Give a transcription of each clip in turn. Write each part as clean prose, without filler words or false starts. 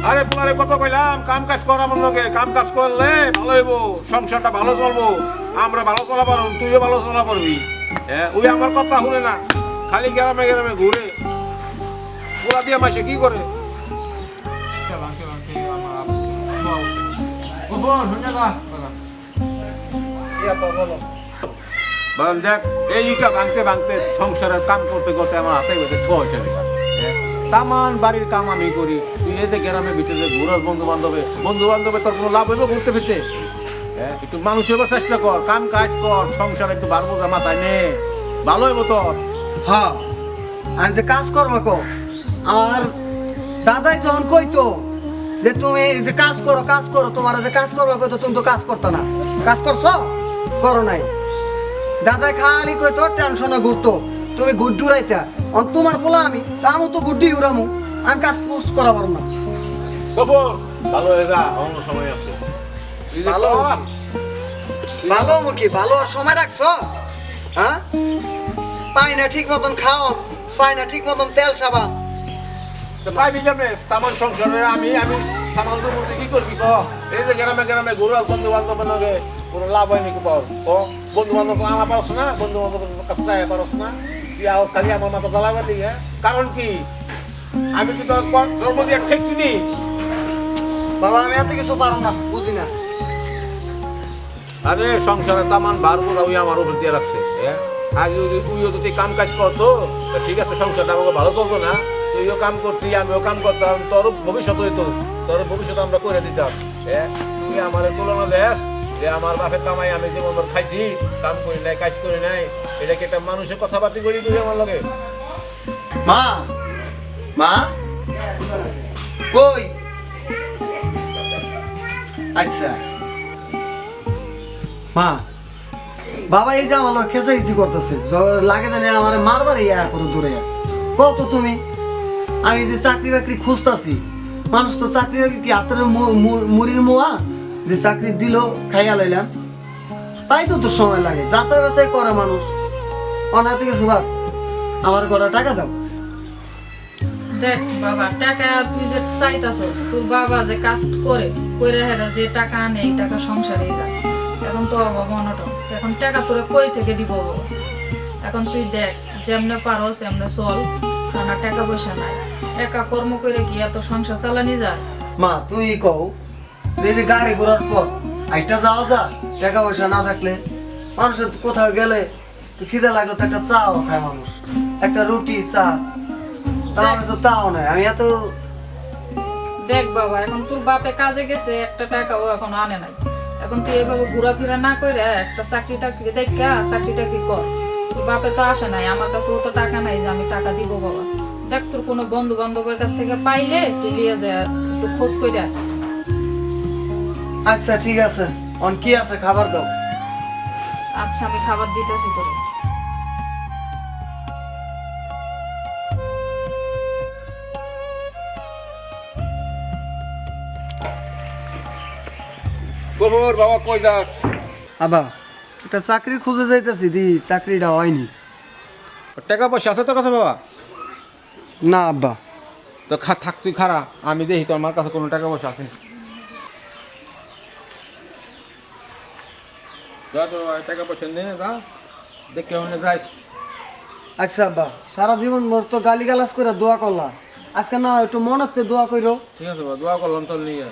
আরে পোলারে কত কইলাম কাম কাজ কর আমার লগে, কাম কাজ করলে ভালো হইব, সংসারটা ভালো চলবো, আমরা ভালো চলা পারব, তুইও ভালো চলা পারবি। হ্যাঁ, ওই আমার কথা শুনে না, খালি গ্রামে গ্রামে ঘুরে। পোলা দিয়ে মাসে কি করে? দেখ এই ইটা ভাঙতে ভাঙতে সংসারের কাম করতে করতে আমার হাতে বেঁধে ঠোঁটে তামান বাড়ির কাম আমি করি, তুই এতে গ্রামের ভিতরে ঘুরস বন্ধু বান্ধবে তোর কোনো লাভ হইব ঘুরতে ফিরতে? হ্যাঁ, একটু মানুষ হইবার চেষ্টা কর, কাম কাজ কর, সংসার একটু বার বোঝা মাথায় নে, ভালো হইব তোর। হ্যাঁ, আমি যে কাজ করবো কো, আমার দাদাই যখন কইতো যে তুমি যে কাজ করো, তোমার যে কাজ করবো কইতো, তুমি তো কাজ করতো না, কাজ করছো? করো নাই। দাদাই খালি কইতো টেনশনে ঘুরতো, তুমি গুড্ডু রাইতা, তোমার পোলা আমি তো গুড্ডি উড়ামু, আমি কাজ করা পারবো না। ভালো হয়ে যা, অন্য সময় আছে। ভালো ভালো মুখী ভালো আর সময় রাখছো? হ্যাঁ, পাই না ঠিক মতন খাও, পাই না ঠিক মতন তেল সাবান, পাইবি যাবে তামান সংসারে আমি সামাল দেবো, কি করবি ক? এই যে গ্রামে গ্রামে ঘুরাস বন্ধু বান্ধব লগে কোনো লাভ হয় নাকি বল? ও বন্ধু বান্ধব আনা পারস না, বন্ধু বান্ধব কাছে যাই পারস না, তুই আওয়াজ খালি আমার মাথা জ্বালাবার দিকে। কারণ কি, আমি কি তোর জন্ম দিয়ে ঠিক কিনি? বাবা আমি এত কিছু পারো না, বুঝি না। আরে সংসারে তামান বার বোঝা ওই আমার উপর দিয়ে রাখছে। হ্যাঁ, আজ যদি তুইও যদি কাম কাজ করতো ঠিক আছে, সংসারটা আমাকে ভালো চলতো না, তুইও কাম করতি আমিও কাম করতাম, তোর ভবিষ্যৎ হইতো, তোর ভবিষ্যৎ আমরা করে দিতাম। হ্যাঁ, তুই আমার তুলনা দেশ যে আমার বাপের কামাই আমি যেমন খাইছি, কাম করি নাই, কাজ করি নাই, এটা কি একটা মানুষের কথাবার্তা করি তুই আমার লগে? মা মা কই? আচ্ছা মা, বাবা এই যে আমার লোক খেসাইছি করতেছে, লাগে জানি আমার মারবারই করে দূরে কত তুমি। আমি যে চাকরি বাকরি খুঁজতাছি, মানুষ তো চাকরি বাকরি কি হাতের মুড়ির মোয়া যে চাকরি দিল খাইয়া লাইলাম, পাইতো তো সময় লাগে, যাচাই বাছাই করে মানুষ। অনাহাতে কিছু ভাব, আমার কটা টাকা দাও। দেখ বাবা, টাকা তুই যে চাইতাছস, তোর বাবা যে কাজ করে হেরা যে টাকা আনে, এই টাকা সংসারে যায়। এখন তো অভাব অনটন, এখন টাকা তোরা কই থেকে দিব বাবা? এখন তুই দেখ যেমনে পারস এমনে চল, কারণ টাকা পয়সা নাই, একা কর্ম করে কি এত সংসার চালানি যায়? মা তুই কও, এই যে গাড়ি ঘোড়ার পর আইটা যাওয়া যা, টাকা পয়সা না থাকলে মানুষের কোথাও গেলে খিদে লাগলো তো একটা চাও খায় মানুষ, একটা রুটি চা, তাও নাই। আমি এত দেখ বাবা, এখন তোর বাপে কাজে গেছে, একটা টাকাও এখন আনে নাই। এখন তুই এভাবে ঘোরাফেরা না করে একটা চাকরি টাকরি দেখা চাকরি টাকরি কর। তোর বাপে তো আসে নাই, আমার কাছে অত টাকা নাই যে আমি টাকা দিব বাবা। দেখ তোর কোনো বন্ধু বান্ধবের কাছ থেকে পাইলে তুই লিয়ে যা, একটু খোঁজ করে। আচ্ছা ঠিক আছে, অন কি আছে খাবার দাও। আচ্ছা আমি খাবার দিতেছি তোরে। গোবর বাবা কই যাস? আবা একটা চাকরি খুঁজে যাইতেছি, দি চাকরিটা হয়নি। টাকা পয়সা আছে তোর কাছে বাবা? না আব্বা। তো থাক তুই খারা, আমি দেখি তো আমার কাছে কোনো টাকা পয়সা আছে। যা তো টাকা পয়সা নে, যা দেখে মনে যাইস। আচ্ছা আব্বা, সারা জীবন মোর তো গালি গালাজ করে দোয়া করলাম, আজকে না একটু মনতে দোয়া করো। ঠিক আছে বাবা, দোয়া করলাম তোর নিয়ে।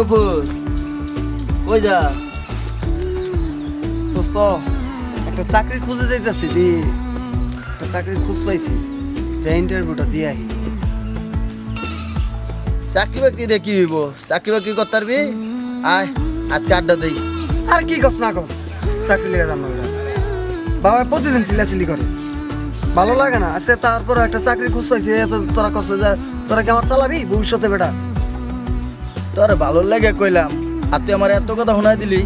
গফুর কই যা? দোস্ত একটা চাকরি খুঁজে যাইতেছি, দি একটা চাকরি খুঁজ পাইছি, যে ইন্টারভিউটা দিয়ে আহি। চাকরি বাকরি দিয়ে কি হইব? চাকরি বাকরি করতে পারবি? আয় আজকে আড্ডা দেই। আর কি কস না কস, চাকরি লেগে যাম না। বাবা প্রতিদিন চিল্লাচিল্লি করে, ভালো লাগে না। আজকে তারপর একটা চাকরি খুঁজ পাইছি, তোরা কস যে তোরা কি আমার চালাবি ভবিষ্যতে বেটা? তোর ভালো লাগে কইলাম, আর তুই আমার এত কথা শোনাই দিলি,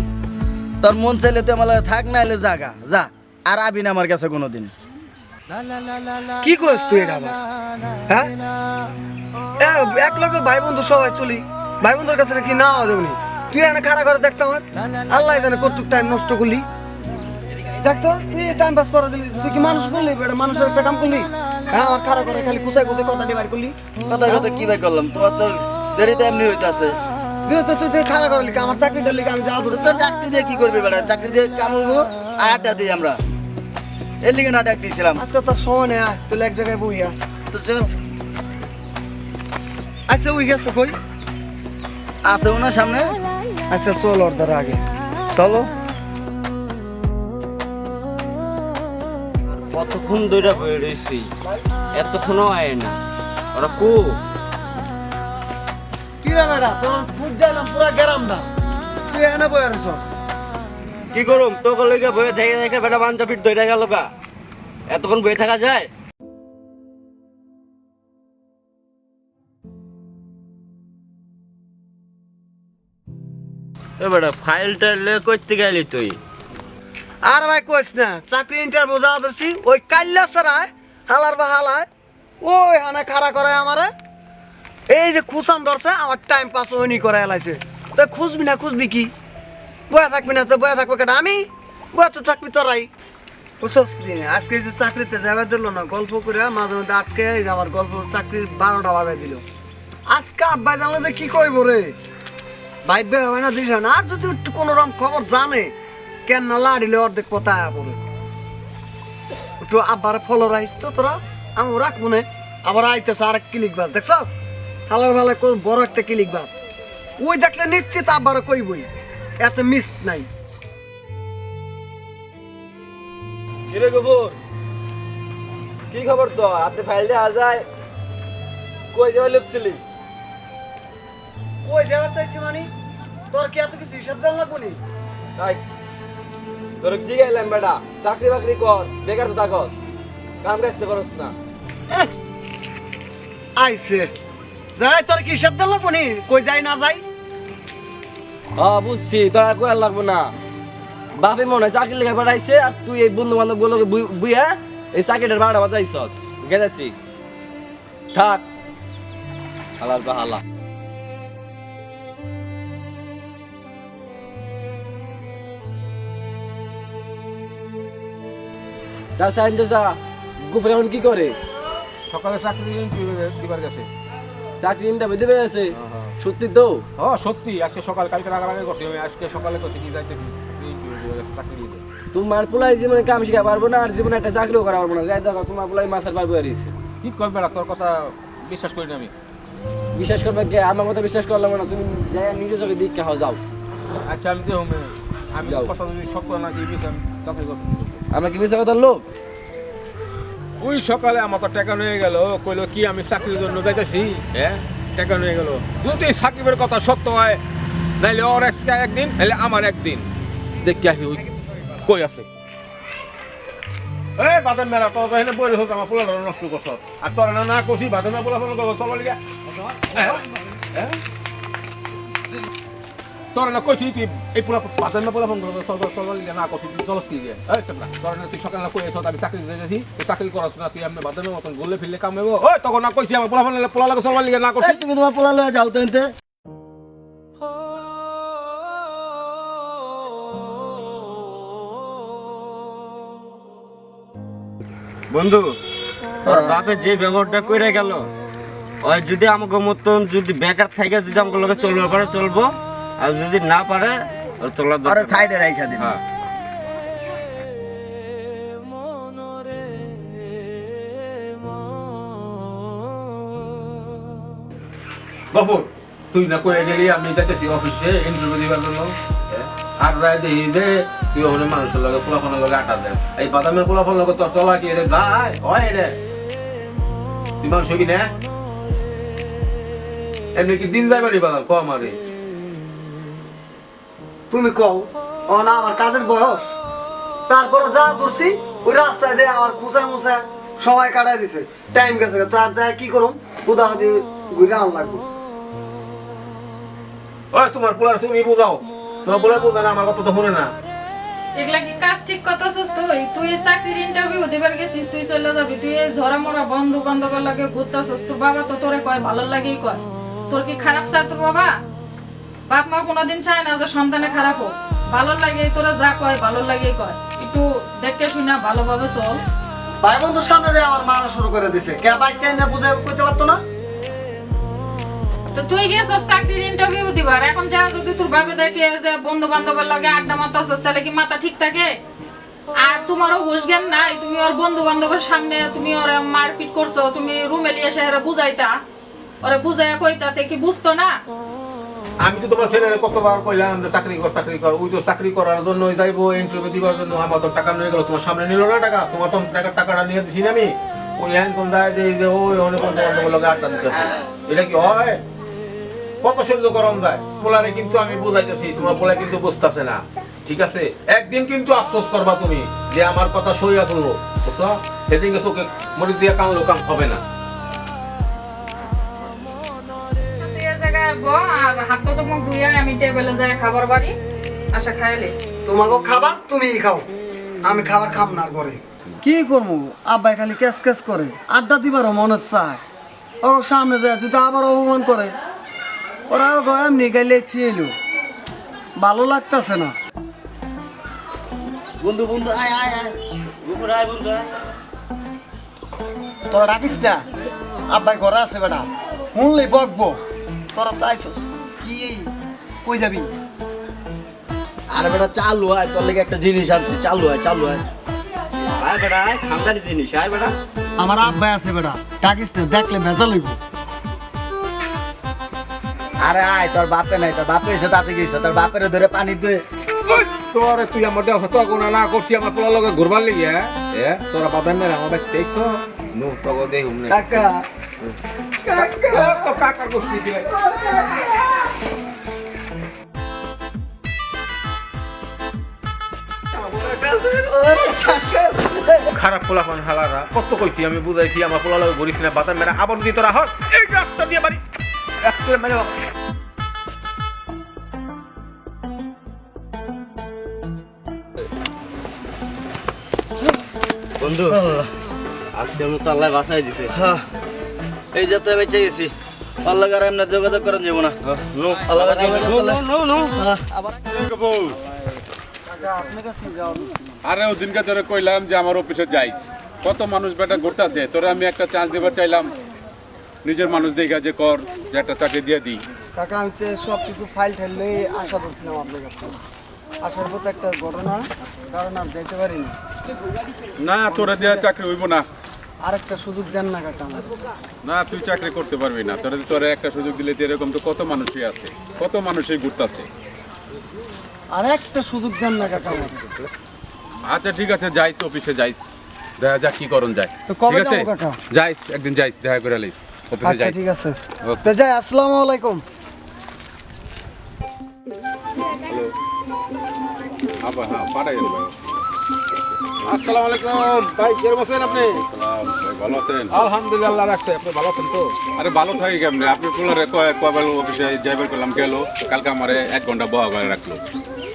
তোর মন চাইলে তুই আমার লাগে থাক, না এলে জাগা যা। আর আবি না আমার কাছে কোনোদিন। কি করিস তুই এটা আবার? হ্যাঁ এক লগে ভাই বন্ধু সবাই চলি, ভাই বন্ধুর কাছে কি না হওয়া যাবে? তুই এখানে খাড়া করে দেখতে আমার আল্লাহ জানে কতটুক টাইম নষ্ট করলি। দেখতো টাইম পাস করে দিলি, তুই কি মানুষ করলি? এটা মানুষের একটা কাম করলি? হ্যাঁ আমার খাড়া করে খালি কুচাই কুচাই কথা ডিভাইড করলি। কথা কথা কি ভাই করলাম, তোমার তো দেরিতে এমনি হইতাছে। তুই খাড়া করে লিখে আমার চাকরিটা লিখে আমি যা ধরে তো চাকরি দিয়ে কি করবি বেটা? চাকরি দিয়ে কামড়বো, আড্ডা দিই আমরা, এর লিগে না ডাক দিয়েছিলাম। আজকে তোর সময় নেই, তুই এক জায়গায় বইয়া তো চল, আচ্ছা ওই গেছে কই? আছে ওনার সামনে। আচ্ছা চল অর্ডার আগে চলো। কতক্ষণ দইটা বয়ে রয়েছি, এতক্ষণও আয় না। ওরা কো কি রে বেটা, তোর খুঁজ যাইলাম পুরা গ্রামটা, তুই এখানে বই আনিস? কি করুম তো কলেকে বয়ে থেকে দেখে বেটা বান্ধব ফিট দইটা গেল কা, এতক্ষণ বয়ে থাকা যায়? এ বেটা ফাইলটা লে করতে গেলি তুই? আর ভাই কইস না, চাকরি ইন্টারভিউ যাওয়া ধরছি, ওই কাল্লা সারায় হালার বা হালায় ওই হানে খাড়া করে আমারে, এই যে খুসান ধরছে আমার টাইম পাস ওইনি করে এলাইছে। তো খুঁজবি কি? বয়া থাকবি না তো বয়া থাকবো কেটা? আমি বয়া তো থাকবি তোরাই। বুঝছস কি? আজকে যে চাকরিতে যাবে দিল না, গল্প করে মাঝে মধ্যে আটকে এই যে আমার গল্প চাকরির 12টা বাজায় দিল। আজকে আব্বাই জানলে যে কি কইব রে, ভাইবে হবে না দিস না। আর যদি একটু কোনো রকম খবর জানে কেন না লাড়িলে অর্ধেক কথা পড়ে, একটু আব্বার ফলো রাইস তো তোরা, আমি রাখবো না। আবার আইতেছে আর এক ক্লিক বাস, দেখছস হালার ভালো বড় একটা ক্লিক বাস, ওই দেখলে নিশ্চিত আব্বার কইবই, এত মিস নাই। কিরে গোবর, কি খবর? তো হাতে ফাইল দেওয়া যায়, কই যাওয়া লিপছিলি? ওই যাবার চাইছি মানে তোর কি এত কিছু হিসাব দেওয়া লাগবো নি? তাই তোর কি গেলাম বেটা, চাকরি বাকরি কর, বেকার তো থাকস, কাম কাজ তো করস না। আইছে যাই, তোর কি হিসাব দেওয়া লাগবো নি? কই যাই না যাই? বুঝছি, তোর আর কয়ার লাগবো না। বাপে মনে হয় চাকরি লেগে বেড়াইছে, আর তুই এই বন্ধু বান্ধব গুলো বুইয়া এই চাকরিটার ভাড়া বাজাইছস। গেছি থাক, হালার বা হালা। তার সাইন যা গুফরে এখন কি করে? সকালে চাকরি দিবার গেছে। চাকরি ইন্টারভিউ দিবে আছে? সত্যি তো? ও সত্যি, আজকে সকাল কালকে আগে করছি আমি, আজকে সকালে করছি কি যাইতে চাকরি দিতে। তোমার পোলাই জীবনে কাম শিখা পারবো না, আর জীবনে একটা চাকরিও করা পারবো না। যাই দেখো তোমার পোলাই মাছের পারবো হারিয়েছে। কি করবে না, তোর কথা বিশ্বাস করি না আমি। বিশ্বাস করবে কে? আমার কথা বিশ্বাস করলাম না, তুমি যাই নিজে চোখে দিক খাও যাও। আচ্ছা আমি তো আমি কথা যদি সত্য না কি আমি চাকরি করতে। আমরা কি মিশা কথার লোক? ওই সকালে আমার তো টাকা নিয়ে গেল, কইলো কি আমি চাকরির জন্য যাইতেছি, হ্যাঁ টাকা নিয়ে গেল। যদি সাকিবের কথা সত্য হয়, নাইলে ওর একদিন নাইলে আমার একদিন, দেখি আসি ওই কই আছে। এই বাদাম মেলা তোর তো এখানে বই হতো, আমার পোলাটা নষ্ট করছ, আর তোর না কষি বাদাম পোলা ফোন করবো চলো লিগা। তোর না কইছি তুই এই পোলা বাদাম পোলা ফোন করবো চলো লিগা, না কষি চলস কি গিয়ে। এই চাপলা তোর না তুই সকালে না কই এসো, আমি চাকরি দিতে যাচ্ছি, তুই চাকরি করছ না, তুই আমি বাদামের মতন গলে ফিরলে কামাবো। ওই তখন না কইছি আমার পোলা ফোন পোলা লাগে চলবার লিগা, না কষি। তুমি তোমার পোলা লয়ে যাও তো এনতে। বন্ধু, তোর বাপে যে ব্যবহারটা করে গেল, ওই যদি আমাকে মতন যদি বেকার থাকে, যদি আমাকে লোকে চলবে পারে চলবো, আর যদি না পারে চলার আরে দরকার সাইডে রাইখা দিন। হ্যাঁ। গফুর তুই না কয়ে গেলি আমি যাইতেছি অফিসে ইন্টারভিউ দিবার জন্য, আর রায় দেখি যে তুই ওখানে মানুষের লগে পোলাফোনের লগে আটা দেয়। এই বাদামের পোলাফোন লগে তোর চলা কি রে যায় হয় রে? তুই মানুষ হবি না? এমনি কি দিন যাইবারি বাদাম কম আরে? তুমি কও ও না আমার কাজের বয়স, তারপরে যা ধরছি ওই রাস্তায় দিয়ে আমার খুঁচা মুছা সবাই কাটাই দিছে, টাইম গেছে। তো আর যা কি করুম, উদা হদি ঘুরে আন লাগবো। ওই তোমার পোলার তুমি বুঝাও, তোমার পোলার বুঝা না, আমার কথা তো শুনে না। এগুলা কি কাজ ঠিক করতেছিস তুই? তুই এই চাকরির ইন্টারভিউ দিবার গেছিস, তুই চলে যাবি, তুই এই ঝরা মরা বন্ধু বান্ধবের লাগে ঘুরতেছিস। তোর বাবা তো তোরে কয় ভালো লাগেই কয়। তোর কি খারাপ চায় তোর বাবা? বাপ মা কোনোদিন চায় না যে সন্তানে খারাপ হোক। ভালো লাগে তোরা যা কয় ভালো লাগেই কয়। একটু দেখে শুনে ভালোভাবে চল। ভাই বন্ধুর সামনে যে আমার মারা শুরু করে দিছে, কে বাইকটা এনে বুঝাই কইতে পারতো না? তো তুই গেছিস চাকরির ইন্টারভিউ দিবার, এখন যা যদি তোর ভাবে দেখে যে বন্ধু বান্ধবের লাগে আড্ডা মারতেছিস, তাহলে কি মাথা ঠিক থাকে? আর তোমারও হুঁশ জ্ঞান নাই, তুমি ওর বন্ধু বান্ধবের সামনে তুমি ওরা মারপিট করছো, তুমি রুমে লিয়ে এসে হেরা বুঝাইতা, ওরা বুঝাইয়া কইতা, তে কি বুঝতো না? আমি তো তোমার ছেলের কতবার কইলাম যে চাকরি কর, ওই তো চাকরি করার জন্য যাইবো ইন্টারভিউ দিবার জন্য, আমার তো টাকা নিয়ে গেল, তোমার সামনে নিল না টাকা, তোমার তো টাকাটা নিয়ে দিছি না আমি। ওই হ্যান কোন যায় যে ওই অনেক বন্ধু বান্ধবের লগে আড্ডা দিতে হবে, এটা কি হয়? কত সহ্য করন যায়? পোলারে কিন্তু আমি বুঝাইতেছি, তোমার পোলা কিন্তু বুঝতেছে না, ঠিক আছে? একদিন কিন্তু আফসোস করবা তুমি যে আমার কথা সই আসলো, বুঝছো? সেদিনকে চোখে মরিচ দিয়ে কানলো কাম হবে না। তুই এই জায়গায় ব আর হাত পা চোখ মুখ ধুইয়া আমি টেবিলে যাই খাবার বাড়ি আশা খাইলে। তোমাকে খাবার তুমিই খাও, আমি খাবার খাম না ঘরে। কি করবো, আব্বাই খালি ক্যাস ক্যাস করে, আড্ডা দিবারও মনে চায়। ও সামনে যায় যদি আবার অপমান করে, ওরাও এমনি গাইলে থিয়েলো, ভালো লাগতেছে না। বন্ধু বন্ধু আয় আয় আয় গোপুর আয় বন্ধু আয়। তোরা ডাকিস না, আব্বাই ঘরে আছে বেটা, শুনলেই বকবো। তোরা তো আইসস, কি কই যাবি? আরে বেটা চালু আয়, তোর লেগে একটা জিনিস আনছি, চালু আয় চালু আয়। আয় বেটা আয়, খামদানি জিনিস আয় বেটা। আমার আব্বাই আছে বেটা, ডাকিস না, দেখলে ভেজা লইব। আরে আয়, তোর বাপে নাই, তোর বাপে এসে তাতে গেছে, তোর বাপের ধরে পানি দিয়ে। তোরে তুই আমার দেখ তো গুণা না করছি আমার পোলার লগে ঘুরবার লাগি, হ্যাঁ? তোরা বাদাম মেরে আমার ব্যাগ দেখছ নো তগো দেহুম না কাকা তো কাকার গোষ্ঠী দিয়ে খারাপ পোলাপান হালারা, কত কইছি আমি বুঝাইছি আমার পোলা লগে ঘুরিস না, বাদাম মেরে আবার যদি তোরা হস এই রাস্তা দিয়ে বাড়ি একটা মেরে বন্ধু আজকের মতো আল্লাহ বাসায় দিছে। এই যাত্রা বেঁচে গেছি, আল্লাহ আর এমনি যোগাযোগ করেন যাবো না। আল্লাহ আবার আরে ওদিনকে তোরে কইলাম যে আমার অফিসে যাইস, কত মানুষ বেটা ঘুরতে আছে, তোরে আমি একটা চান্স দেবার চাইলাম, নিজের মানুষ দেখা যে কর, যে একটা চাকরি দিয়ে দিই। কাকা আমি সব কিছু ফাইল ঠাইল লই আশা করছিলাম আপনার কাছে, আসার পথে একটা ঘটনা কারণ আর যাইতে পারিনি। না তোরে দেওয়া চাকরি হইব না, আরেকটা সুযোগ দেন না কাকা আমার। না তুই চাকরি করতে পারবি না, তোরে একটা সুযোগ দিলে তো এরকম তো কত মানুষই আছে, কত মানুষই ঘুরতেছে। আর একটা সুযোগ দেন না কাকা আমার। আচ্ছা ঠিক আছে, যাইস অফিসে যাইস, দেখা যাক কি করণ যায়। তো কবে ঠিক আছে যাবো কাকা? যাইস, একদিন যাইস, দেখা করে লাইস অফিসে আচ্ছা যাইস। ঠিক আছে, ওকে। তো যাই, আসসালামু আলাইকুম। আবার হ্যাঁ পাঠাই গেল ভাই। আসসালামু আলাইকুম ভাই, কেমন আছেন আপনি? সালাম ভাই, ভালো আছেন? আলহামদুলিল্লাহ রাখছে, আপনি ভালো আছেন তো? আরে ভালো থাকি কেমনে, আপনি পোলারে কয়বার অফিসে যাইবার করলাম, গেল কালকে আমারে 1 ঘন্টা বহা করে রাখলো,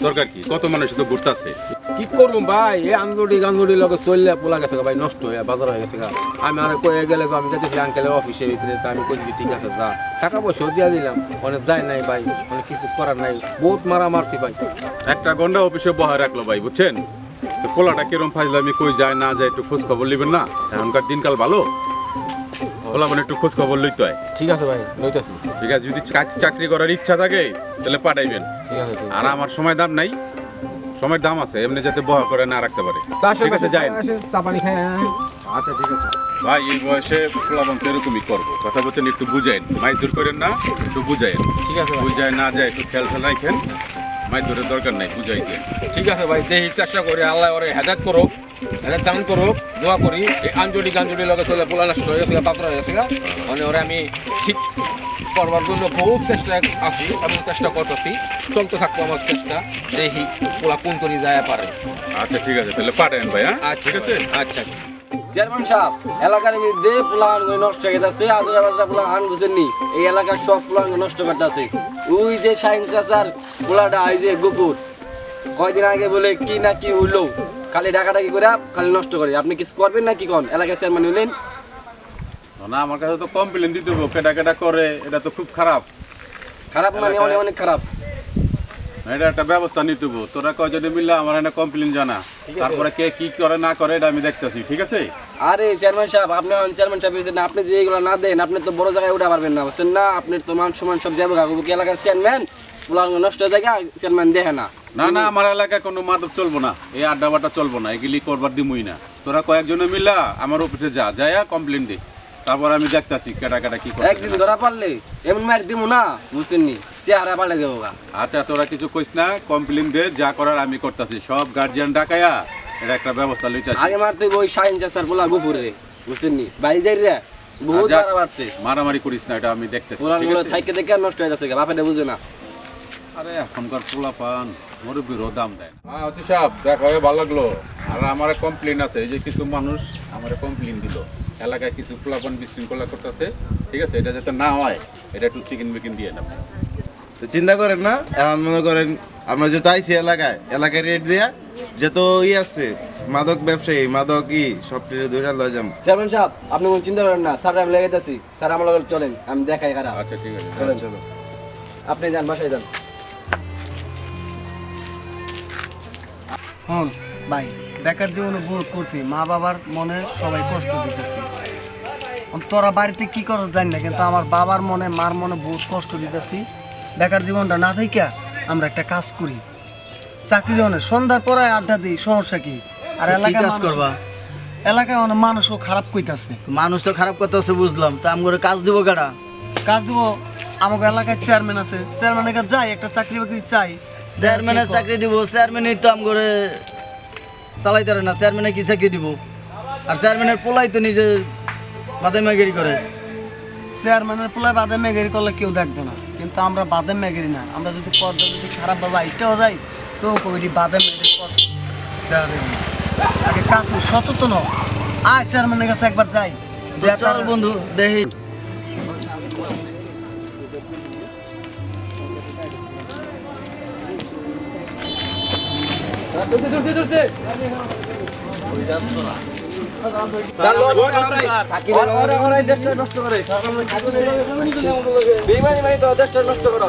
দরকার কি? কত মানুষ তো ঘুরতেছে। কি করবো ভাই, এই আন্দুড়ি লগে চললে পোলা গেছে গা ভাই, নষ্ট হয়ে বাজার হয়ে গেছে গা। আমি আর কয়ে গেলে তো আমি যাচ্ছি আঙ্কেলের অফিসের ভিতরে, তো আমি কইছি ঠিক আছে যা, টাকা পয়সাও দিয়া দিলাম, অনেক যায় নাই ভাই, অনেক কিছু করার নাই, বহুত মারা মারছি ভাই। 1 ঘন্টা অফিসে বহা রাখলো ভাই, বুঝছেন? তো পোলাটা কিরম ফাইজলামি, কই যায় না যায় একটু খোঁজ খবর লিবেন না? এখনকার দিনকাল ভালো, পোলা মানে একটু খোঁজ খবর লইতে হয়। ঠিক আছে ভাই, লইতেছি। ঠিক আছে, যদি চাকরি করার ইচ্ছা থাকে তাহলে পাঠাইবেন। ঠিক আছে আর আমার সময় দাম নাই, সময়ের দাম আছে, এমনি যাতে বহা করে না রাখতে পারে। ঠিক আছে যাই। চা পানি খাই। আচ্ছা ঠিক আছে ভাই, এই বয়সে পোলাবান তো এরকমই করবো, কথা বলছেন, একটু বুঝাইন, মাই দূর করেন না, একটু বুঝাইন। ঠিক আছে ভাই। বুঝায় না যায় একটু খেয়াল খেয়াল রাখেন, মাই দূরের দরকার নাই, বুঝাই দিয়ে। ঠিক আছে ভাই, দেখি চেষ্টা করি, আল্লাহ ওরে হেদায়েত করুক, হেদায়েত দান করুক, দোয়া করি। এই গাঞ্জুড়ি লগে চলে পোলা নষ্ট হয়ে গেছে, পাত্র হয়ে গেছে, মানে ওরে আমি ঠিক করবার জন্য বহুত চেষ্টা আছি এবং চেষ্টা করতেছি, চলতে থাকবো আমার চেষ্টা, দেখি পোলা কোন করি যায় পারে। আচ্ছা ঠিক আছে, তাহলে পাঠান ভাই। হ্যাঁ আচ্ছা ঠিক আছে। আচ্ছা। চেয়ারম্যান সাহেব, এলাকার মধ্যে পোলাহান নষ্ট হয়ে গেছে, আজরা বাজরা পোলাহান বুঝেননি, এই এলাকার সব পোলাহান নষ্ট করতেছে। ওই যে শাহিন চাচার পোলাটা, এই যে গোপুর, কয়দিন আগে বলে কি না কি হইলো, খালি ডাকাডাকি করে খালি নষ্ট করে। আপনি কিছু করবেন না কি কোন এলাকায় চেয়ারম্যান হইলেন? না আমার কাছে তো কমপ্লেন দিতে হবে, কেটা কেটা করে, এটা তো খুব খারাপ। খারাপ মানে অনেক অনেক খারাপ। এটা একটা ব্যবস্থা নিতে হবে। তোরা কয়জনে মিললে আমার এনে কমপ্লেন জানা, তারপরে কে কি করে না করে এটা আমি দেখতেছি, ঠিক আছে? আরে চেয়ারম্যান সাহেব, আপনি চেয়ারম্যান সাহেব হয়েছেন, আপনি যে এগুলো না দেন আপনি তো বড় জায়গায় উঠে পারবেন না, বুঝছেন না? আপনার তো মান সম্মান সব যাবো কাকু কি এলাকার চেয়ারম্যান নষ্ট হয়ে যায়, চেয়ারম্যান দেখে না। না না, আমার এলাকায় কোনো মাদক চলবো না, এই আড্ডা বাড্ডা চলবো না, এগুলি করবার দিমই না। তোরা কয়েকজনে মিলা আমার অফিসে যা কমপ্লেন দে, তারপর আমি দেখতেছি কেটা কেটা কি করে। একদিন ধরা পারলে এমন মার দিব না, বুঝছেন নি, চেহারা পাল্টে যাবো গা। আচ্ছা তোরা কিছু কইস না, কমপ্লেন দে, যা করার আমি করতেছি। সব গার্জিয়ান ডাকায়া এটা একটা ব্যবস্থা লইতাছি। আগে মারতে ওই শাহিন চাচার বলা গুপুরে, বুঝছেন নি, বাড়ি যাই রে বহুত যা, মারা বাড়ছে। মারামারি করিস না, এটা আমি দেখতেছি, পোলার ঠিক গুলো আছে? থাইকে দেখে নষ্ট হয়ে যাচ্ছে, বাপেটা বুঝে না। আরে এখনকার পোলা পান মুরব্বীরও দাম দেয়। হ্যাঁ অতি সাহেব, দেখা হয়ে ভালো লাগলো। আর আমার কমপ্লেন আছে, এই যে কিছু মানুষ আমার কমপ্লেন দিল, এলাকায় কিছু পোলাপান বিশৃঙ্খলা করতেছে, ঠিক আছে? এটা যাতে না হয়, এটা একটু চিকেন বিকেন দিয়ে নেব। তো চিন্তা করেন না, এখন মনে করেন আমরা যেহেতু আইসি এলাকায় রেট দেয়া যেহেতু আছে মাদক ব্যবসায়ী, মাদক সব দুইটা লয়ে যাম। চেয়ারম্যান সাহেব, আপনি কোনো চিন্তা করেন না, স্যার আমি লেগে যাচ্ছি, স্যার আমার লগে চলেন, আমি দেখাই কারা। আচ্ছা ঠিক আছে। চলেন। চলো। আপনি যান, বাসায় যান। হন ভাই, বেকার জীবনে বহুত করছি, মা বাবার মনে সবাই কষ্ট দিতেছে। তোরা বাড়িতে কি করো জানি না, কিন্তু আমার বাবার মনে মার মনে বহুত কষ্ট দিতেছি। বেকার জীবনটা না থেকে আমরা একটা কাজ করি, চাকরি জীবনে সন্ধ্যার পরে আড্ডা দিই, সমস্যা কি? আর এলাকায় কাজ করবা? এলাকায় অনেক মানুষও খারাপ কইতাছে। মানুষ তো খারাপ কথা আছে বুঝলাম, তো আমি করে কাজ দিব কাটা? কাজ দিব, আমাকে এলাকায় চেয়ারম্যান আছে, চেয়ারম্যানের কাছে যাই, একটা চাকরি বাকরি চাই। চেয়ারম্যানের চাকরি দিব? চেয়ারম্যানই তো আমি করে চালাইতে পারে না, চেয়ারম্যানে কি চাকরি দিব? আর চেয়ারম্যানের পোলাই তো নিজে মাথায় মেগেরি করে। চেয়ারম্যানের পোলায় বাদে মেগেরি করলে কেউ দেখবো না, কিন্তু আমরা বাদে মেগেরি না, আমরা যদি পদটা যদি খারাপ বাবা এটাও যাই তো কবি বাদে মেগেরি পদ দেওয়া দেবে না। আগে কাজ সচেতন হ। আয় চেয়ারম্যানের কাছে একবার যাই। যে চল বন্ধু দেখি। স্যার, ওরা- ওরা- ওরা এই দেশটা নষ্ট করে। বেইমানি মানে তো দেশটা নষ্ট করা।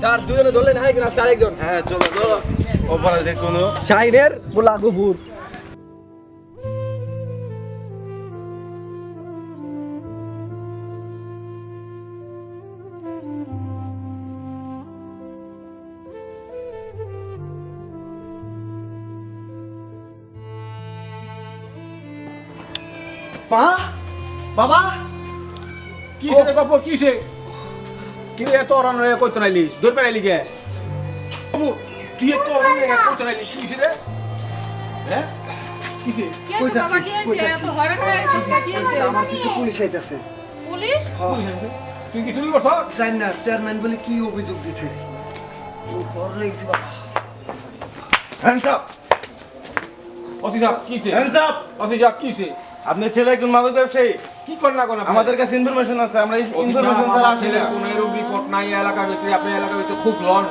স্যার, দুজনে ধরলেন, হাই কিনা স্যার একজন হ্যাঁ চলো চলো, অপরাধের কোনো শাহিনের বলা গুপুর। মা, বাবা, কিসে রে বাবু, কিসে? কি রে এত অরান রে কইতে নাইলি? দূর বেড়াইলি কে? বাবু, কি এত অরান রে কইতে নাইলি? কিসে রে? হ্যাঁ? কিসে? কি হয়েছে বাবা, কি হয়েছে? এত হয়রান হয়ে গেছিস কে? কি হয়েছে? আমার কিছু পুলিশ আইতাছে। পুলিশ? তুই কিছু নি করছ? জানি না চেয়ারম্যান বলে কি অভিযোগ দিছে। ও বড় হয়ে গেছে বাবা। হ্যান্ডস আপ, অসি সাহেব কিসে? Hands up. অসি সাহেব কিসে? আপনার ছেলে একজন মাদক ব্যবসায়ী, কি করে না কোন আমাদের কাছে ইনফরমেশন আছে, আমরা ইনফরমেশন ছাড়া আসি না। কোনো এরকম রিপোর্ট নাই এলাকার ভিতরে, আপনি এলাকার ভিতরে খুব লন,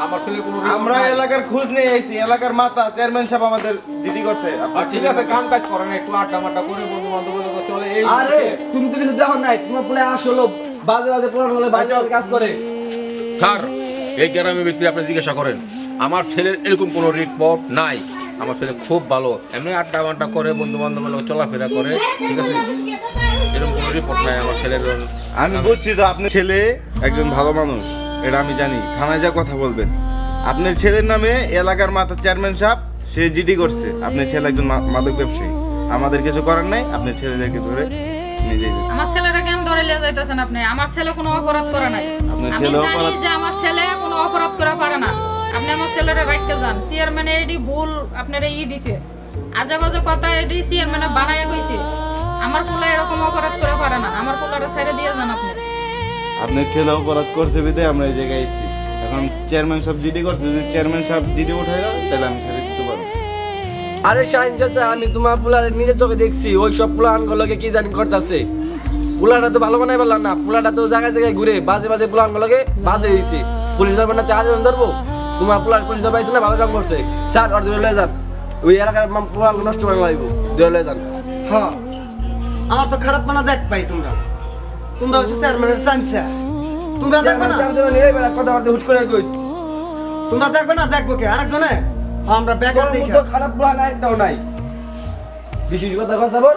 আমার ছেলের কোনো report আমরা নাই। এলাকার খোঁজ নিয়ে আইছি, এলাকার মাতা চেয়ারম্যান সাহেব আমাদের ডিডি করছে। আর ঠিক আছে, কাম কাজ করেন, একটু আড্ডা মাড্ডা করে বন্ধু বান্ধব চলে এই আরে তুমি তো কিছু দেখো নাই, তোমার বলে আসলো বাজে বাজে পুরানো বলে বাজে বাজে কাজ করে। স্যার, এই গ্রামের ভিতরে আপনি জিজ্ঞাসা করেন, আমার ছেলের এরকম কোনো রিপোর্ট নাই। আমার ছেলে খুব ভালো, এমনি আড্ডা মাড্ডা করে বন্ধু বান্ধব চলাফেরা করে, ঠিক আছে? এরকম কোনো রিপোর্ট নাই আমার ছেলের। আমি বুঝছি তো আপনার ছেলে একজন ভালো মানুষ, এটা আমি জানি। থানায় যা কথা বলবেন, আপনার ছেলের নামে এলাকার মাতা চেয়ারম্যান সাহেব সে জিডি করছে। আপনার ছেলে একজন মাদক ব্যবসায়ী, আমাদের কিছু করার নাই, আপনার ছেলেদেরকে ধরে নিজেই দিচ্ছে। আমার ছেলেরা কেন ধরে লিয়ে যাইতেছেন আপনি? আমার ছেলে কোনো অপরাধ করে নাই। আপনার আমি ছেলে জানি অপরাধ- যে আমার ছেলে কোনো অপরাধ করে পারে না। আপনি আমার ছেলেটা রাখতে যান। চেয়ারম্যান এডি ভুল আপনারা দিছে, আজে বাজে কথা এডি চেয়ারম্যানে বানায় কইছে। আমার পোলা এরকম অপরাধ করে পারে না, আমার পোলাটা ছেড়ে দিয়ে যান আপনি। আপনার ছেলে অপরাধ করছে বিদে আমরা এই জায়গায় এসেছি। এখন চেয়ারম্যান সাহেব জিডি করছে, যদি চেয়ারম্যান সাহেব জিডি উঠাই দাও তাহলে আমি ছেড়ে দিতে পারবো। আরে শাইন চাচা, আমি তোমার পোলারে নিজের চোখে দেখছি, ওই সব পোলান গুলোকে কি জানি করতেছে। পোলাটা তো ভালো বানাই পারলাম না, পোলাটা তো জায়গায় জায়গায় ঘুরে বাজে বাজে পোলান গুলোকে বাজে দিয়েছি। পুলিশ ধরবে না, আজীবন ধরবো। তোমার পোলার পুলিশ ধরবাইছে না, ভালো কাম করছে। স্যার অর্ধ লয়ে যান, ওই এলাকার পোলান নষ্ট করে লাগবো, লয়ে যান। হ্যাঁ, আমার তো খারাপ মানা দেখ পাই তোমরা। তোমরা হচ্ছে চেয়ারম্যানের চামচা। তোমরা দেখবে না, কথাবার্তা হুট করে কইস। তোমরা দেখবে না, দেখবো কে আরেকজনে? হ্যাঁ, আমরা বেকার দেখি। তো খারাপ পোলান একটাও নাই, বিশেষ কথা কথা বল।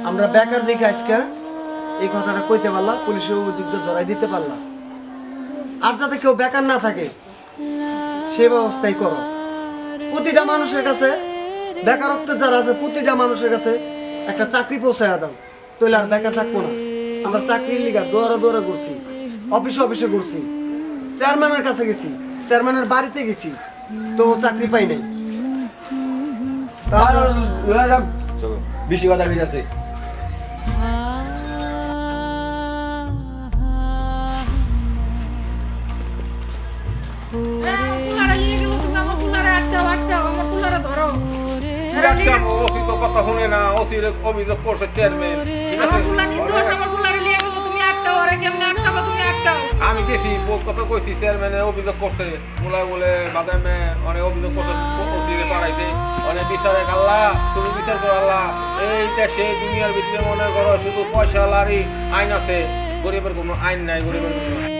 আমরা বেকার দেখি আজকে এই কথাটা কইতে পারলাম, পুলিশের উপযুক্ত ধরাই দিতে পারলাম। আর যাতে কেউ বেকার না থাকে সে ব্যবস্থাই করো। প্রতিটা মানুষের কাছে, বেকারত্ব যারা আছে প্রতিটা মানুষের কাছে একটা চাকরি পৌঁছায় দাও, তাহলে আর বেকার থাকবো না। আমরা চাকরির লিগা দৌড়া দৌড়া করছি, অফিসে ঘুরছি, চেয়ারম্যানের কাছে গেছি, চেয়ারম্যানের বাড়িতে গেছি, তো চাকরি পাই নাই। স্যার লয়ে যান, চলো। বেশি কথা কইতাছে। পুলারা নিয়ে গেল, তুমি আমার পুলারা আটকাও, আমার পুলারা ধরো। ওসি তো কথা শুনে না, ওসির অভিযোগ করছে চেয়ারম্যান, ঠিক আছে? আমার পুলা নির্দোষ, আমার পুলারা নিয়ে গেল, তুমি আটকাও। ওরা কেমনে আটকাবা? তুমি আটকাও। আমি গেছি, বহুত কথা কইছি, চেয়ারম্যানের অভিযোগ করছে, বলে বাদামে অনেক অভিযোগ করছে, ওসিরে পাঠাইছে, অনেক বিচারে আল্লাহ, তুমি বিচার করো আল্লাহ। এই দেশে দুনিয়ার ভিতরে মনে করো শুধু পয়সা লারি আইন আছে, গরিবের কোনো আইন নাই, গরিবের কোনো